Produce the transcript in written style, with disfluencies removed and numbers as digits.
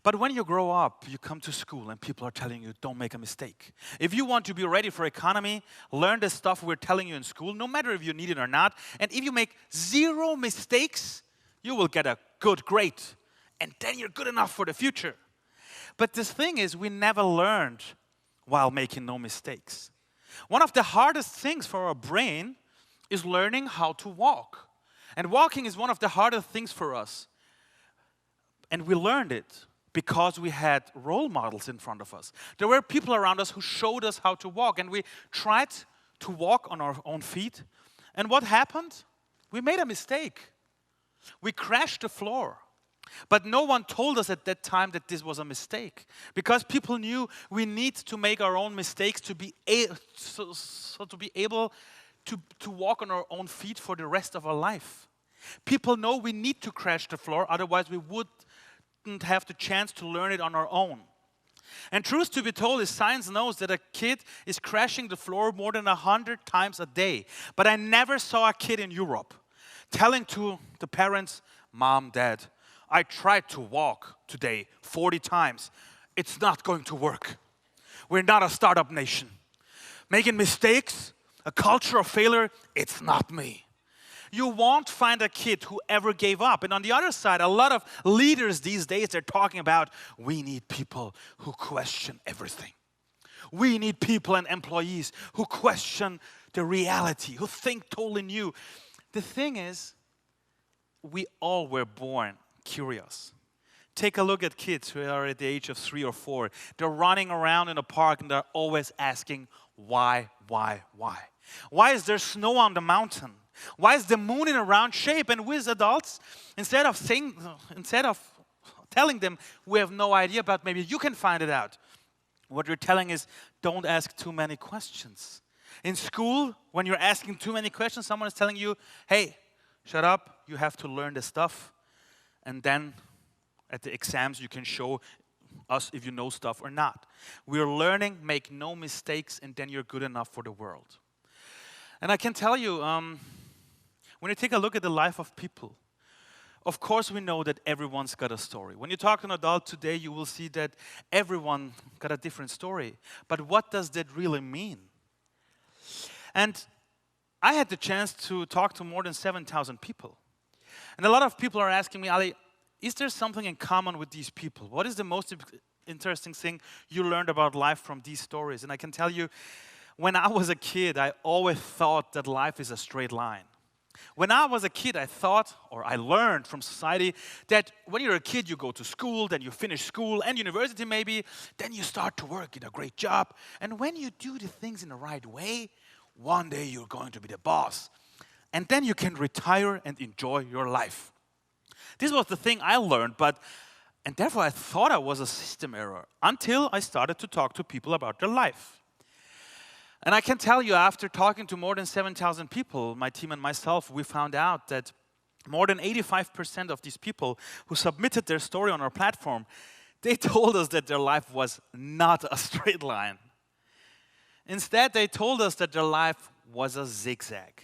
But when you grow up, you come to school and people are telling you, don't make a mistake. If you want to be ready for economy, learn the stuff we're telling you in school, no matter if you need it or not. And if you make 0 mistakes, you will get a good grade. And then you're good enough for the future. But this thing is, we never learned while making no mistakes. One of the hardest things for our brain is learning how to walk. And walking is one of the hardest things for us. And we learned it because we had role models in front of us. There were people around us who showed us how to walk, and we tried to walk on our own feet. And what happened? We made a mistake. We crashed the floor. But no one told us at that time that this was a mistake, because people knew we need to make our own mistakes to be able to walk on our own feet for the rest of our life. People know we need to crash the floor, otherwise we wouldn't have the chance to learn it on our own. And truth to be told is, science knows that a kid is crashing the floor more than 100 times a day. But I never saw a kid in Europe telling to the parents, Mom, Dad, I tried to walk today 40 times. It's not going to work. We're not a startup nation. Making mistakes, a culture of failure, it's not me. You won't find a kid who ever gave up. And on the other side, a lot of leaders these days, they're talking about, we need people who question everything. We need people and employees who question the reality, who think totally new. The thing is, we all were born curious. Take a look at kids who are at the age of 3 or 4. They're running around in a park and they're always asking, why? Why is there snow on the mountain? Why is the moon in a round shape? And we as adults, instead of telling them we have no idea, but maybe you can find it out, what you're telling is, don't ask too many questions. In school, when you're asking too many questions, someone is telling you, hey, shut up, you have to learn the stuff. And then at the exams, you can show us if you know stuff or not. We're learning, make no mistakes, and then you're good enough for the world. And I can tell you, when you take a look at the life of people, of course we know that everyone's got a story. When you talk to an adult today, you will see that everyone got a different story. But what does that really mean? And I had the chance to talk to more than 7,000 people. And a lot of people are asking me, Ali, is there something in common with these people? What is the most interesting thing you learned about life from these stories? And I can tell you, when I was a kid, I always thought that life is a straight line. When I was a kid, I thought, or I learned from society, that when you're a kid, you go to school, then you finish school and university maybe, then you start to work in a great job. And when you do the things in the right way, one day you're going to be the boss. And then you can retire and enjoy your life. This was the thing I learned, and therefore I thought I was a system error until I started to talk to people about their life. And I can tell you, after talking to more than 7,000 people, my team and myself, we found out that more than 85% of these people who submitted their story on our platform, they told us that their life was not a straight line. Instead, they told us that their life was a zigzag.